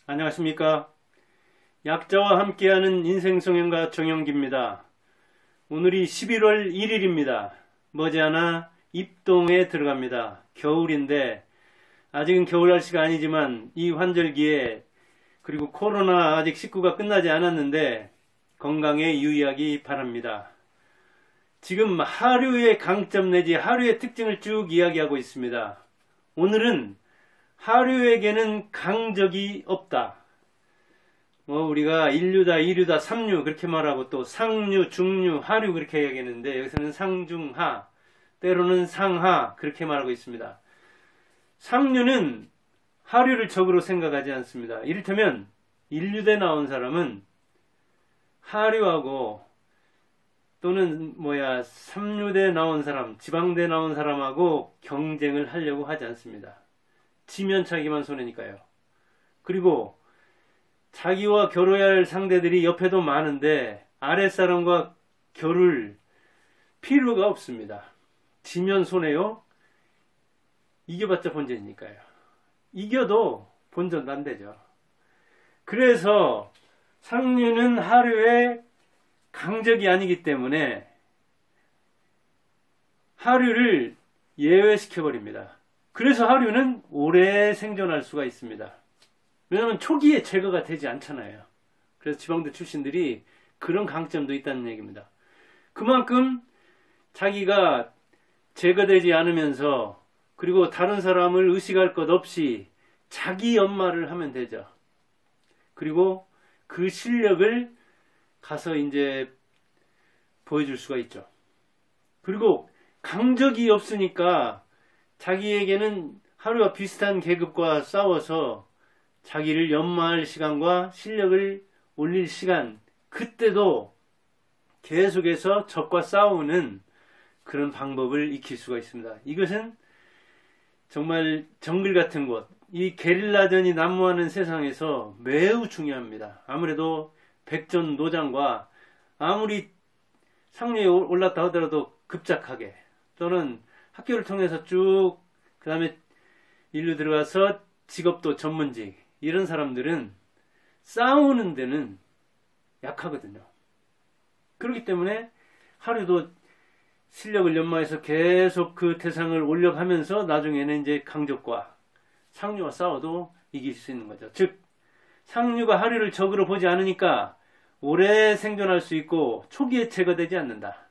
안녕하십니까. 약자와 함께하는 인생성형가 정영기입니다. 오늘이 11월 1일입니다. 머지않아 입동에 들어갑니다. 겨울인데 아직은 겨울 날씨가 아니지만 이 환절기에 그리고 코로나 아직 식구가 끝나지 않았는데 건강에 유의하기 바랍니다. 지금 하류의 강점 내지 하류의 특징을 쭉 이야기하고 있습니다. 오늘은 하류에게는 강적이 없다. 우리가 인류다, 이류다, 삼류 그렇게 말하고 또 상류, 중류, 하류 그렇게 이야기했는데 여기서는 상중하, 때로는 상하 그렇게 말하고 있습니다. 상류는 하류를 적으로 생각하지 않습니다. 이를테면 인류대 나온 사람은 하류하고 또는 삼류대 나온 사람, 지방대 나온 사람하고 경쟁을 하려고 하지 않습니다. 지면 자기만 손해니까요. 그리고 자기와 겨뤄야 할 상대들이 옆에도 많은데 아랫사람과 겨룰 필요가 없습니다. 지면 손해요. 이겨봤자 본전이니까요. 이겨도 본전도 안 되죠. 그래서 상류는 하류의 강적이 아니기 때문에 하류를 예외시켜버립니다. 그래서 하류는 오래 생존할 수가 있습니다. 왜냐하면 초기에 제거가 되지 않잖아요. 그래서 지방대 출신들이 그런 강점도 있다는 얘기입니다. 그만큼 자기가 제거되지 않으면서 그리고 다른 사람을 의식할 것 없이 자기 연마를 하면 되죠. 그리고 그 실력을 가서 이제 보여줄 수가 있죠. 그리고 강적이 없으니까 자기에게는 하루와 비슷한 계급과 싸워서 자기를 연마할 시간과 실력을 올릴 시간, 그때도 계속해서 적과 싸우는 그런 방법을 익힐 수가 있습니다. 이것은 정말 정글 같은 곳, 이 게릴라전이 난무하는 세상에서 매우 중요합니다. 아무래도 백전노장과 아무리 상류에 올랐다 하더라도 급작하게 또는 학교를 통해서 쭉 그 다음에 일로 들어가서 직업도 전문직 이런 사람들은 싸우는 데는 약하거든요. 그렇기 때문에 하루도 실력을 연마해서 계속 그 대상을 올려가면서 나중에는 이제 강적과 상류와 싸워도 이길 수 있는 거죠. 즉 상류가 하류를 적으로 보지 않으니까 오래 생존할 수 있고 초기에 제거되지 않는다.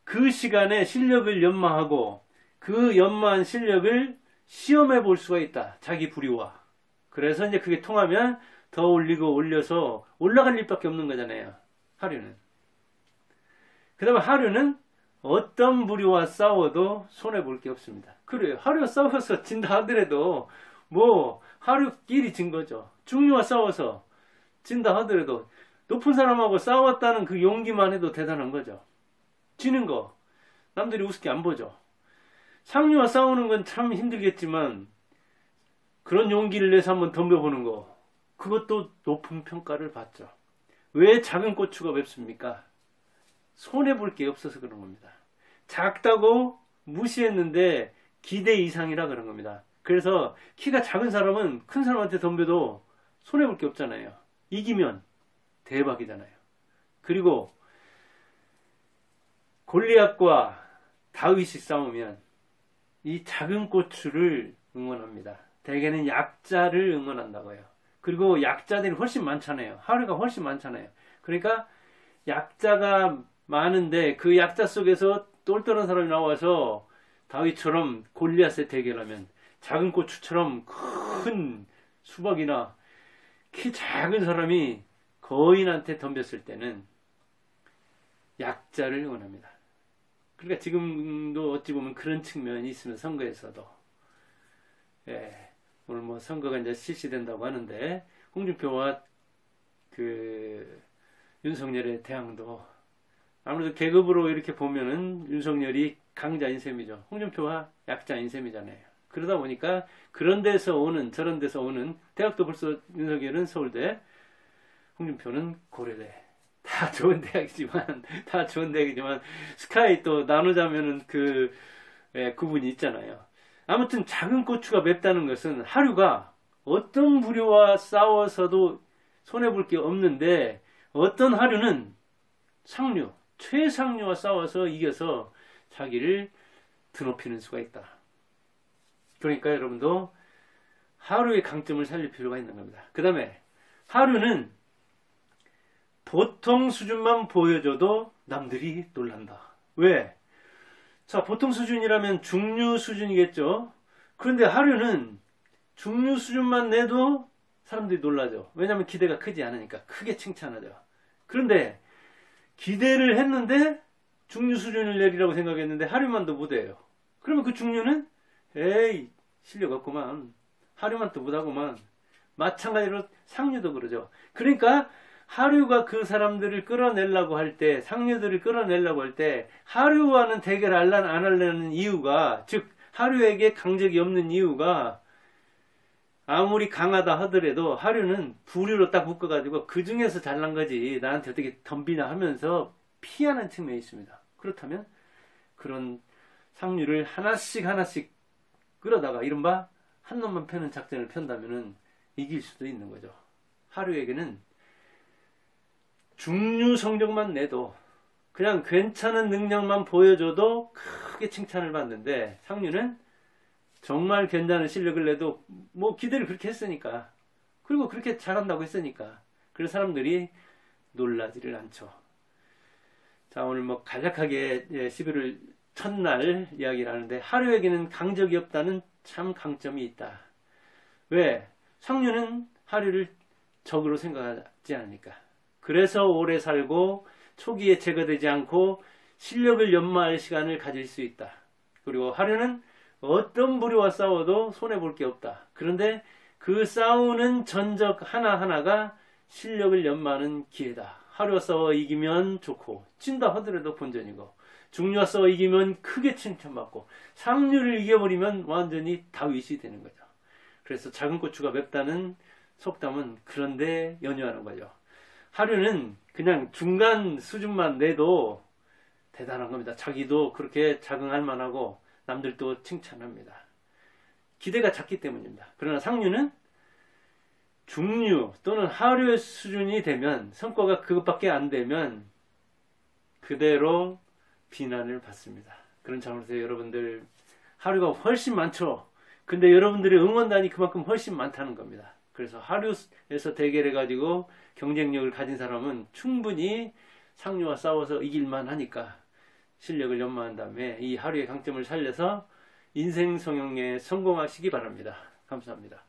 그 시간에 실력을 연마하고 그 연마한 실력을 시험해 볼 수가 있다. 자기 부류와. 그래서 이제 그게 통하면 더 올리고 올려서 올라갈 일밖에 없는 거잖아요. 하류는. 그 다음에 하류는 어떤 부류와 싸워도 손해 볼 게 없습니다. 그래요. 하류와 싸워서 진다 하더라도 하류끼리 진 거죠. 중류와 싸워서 진다 하더라도 높은 사람하고 싸웠다는 그 용기만 해도 대단한 거죠. 지는 거 남들이 우습게 안 보죠. 상류와 싸우는 건 참 힘들겠지만 그런 용기를 내서 한번 덤벼보는 거 그것도 높은 평가를 받죠. 왜 작은 고추가 맵습니까? 손해볼 게 없어서 그런 겁니다. 작다고 무시했는데 기대 이상이라 그런 겁니다. 그래서 키가 작은 사람은 큰 사람한테 덤벼도 손해볼 게 없잖아요. 이기면 대박이잖아요. 그리고 골리앗과 다윗이 싸우면 이 작은 고추를 응원합니다. 대개는 약자를 응원한다고요. 그리고 약자들이 훨씬 많잖아요. 하루가 훨씬 많잖아요. 그러니까 약자가 많은데 그 약자 속에서 똘똘한 사람이 나와서 다윗처럼 골리앗에 대결하면 작은 고추처럼 큰 수박이나 키 작은 사람이 거인한테 덤볐을 때는 약자를 응원합니다. 그러니까 지금도 어찌 보면 그런 측면이 있으면 선거에서도 오늘 선거가 이제 실시된다고 하는데 홍준표와 그 윤석열의 대항도 아무래도 계급으로 이렇게 보면은 윤석열이 강자인 셈이죠. 홍준표와 약자인 셈이잖아요. 그러다 보니까 그런 데서 오는 저런 데서 오는 대학도 벌써 윤석열은 서울대, 홍준표는 고려대. 다 좋은 대학이지만 스카이 또 나누자면은 구분이 있잖아요. 아무튼 작은 고추가 맵다는 것은 하류가 어떤 부류와 싸워서도 손해볼 게 없는데 어떤 하류는 상류, 최상류와 싸워서 이겨서 자기를 드높이는 수가 있다. 그러니까 여러분도 하류의 강점을 살릴 필요가 있는 겁니다. 그 다음에 하류는 보통 수준만 보여줘도 남들이 놀란다. 왜? 자, 보통 수준이라면 중류 수준이겠죠. 그런데 하류는 중류 수준만 내도 사람들이 놀라죠. 왜냐하면 기대가 크지 않으니까 크게 칭찬하죠. 그런데 기대를 했는데 중류 수준을 내리라고 생각했는데 하류만도 못해요. 그러면 그 중류는 에이 실력 없구만, 하류만도 못하구만. 마찬가지로 상류도 그러죠. 그러니까 하류가 그 사람들을 끌어내려고 할 때, 상류들을 끌어내려고 할 때 하류와는 대결 안 하려는 이유가, 즉 하류에게 강적이 없는 이유가, 아무리 강하다 하더라도 하류는 부류로 딱 묶어가지고 그 중에서 잘난 거지 나한테 어떻게 덤비나 하면서 피하는 측면이 있습니다. 그렇다면 그런 상류를 하나씩 끌어다가 이른바 한 놈만 펴는 작전을 편다면은 이길 수도 있는 거죠. 하류에게는 중류 성적만 내도, 그냥 괜찮은 능력만 보여줘도 크게 칭찬을 받는데, 상류는 정말 괜찮은 실력을 내도 뭐 기대를 그렇게 했으니까, 그리고 그렇게 잘한다고 했으니까 그래서 사람들이 놀라지를 않죠. 자, 오늘 뭐 간략하게 11월 첫날 이야기를 하는데, 하류에게는 강적이 없다는 참 강점이 있다. 왜? 상류는 하류를 적으로 생각하지 않으니까. 그래서 오래 살고 초기에 제거되지 않고 실력을 연마할 시간을 가질 수 있다. 그리고 하류는 어떤 부류와 싸워도 손해볼 게 없다. 그런데 그 싸우는 전적 하나하나가 실력을 연마하는 기회다. 하류와 싸워 이기면 좋고, 진다 하더라도 본전이고, 중류와 싸워 이기면 크게 칭찬받고, 상류를 이겨버리면 완전히 다윗이 되는 거죠. 그래서 작은 고추가 맵다는 속담은 그런데 연유하는 거죠. 하류는 그냥 중간 수준만 내도 대단한 겁니다. 자기도 그렇게 적응할 만하고 남들도 칭찬합니다. 기대가 작기 때문입니다. 그러나 상류는 중류 또는 하류 수준이 되면, 성과가 그것밖에 안 되면 그대로 비난을 받습니다. 그런 차원에서 여러분들 하류가 훨씬 많죠. 근데 여러분들의 응원단이 그만큼 훨씬 많다는 겁니다. 그래서 하류에서 대결해가지고 경쟁력을 가진 사람은 충분히 상류와 싸워서 이길만 하니까 실력을 연마한 다음에 이 하류의 강점을 살려서 인생 성형에 성공하시기 바랍니다. 감사합니다.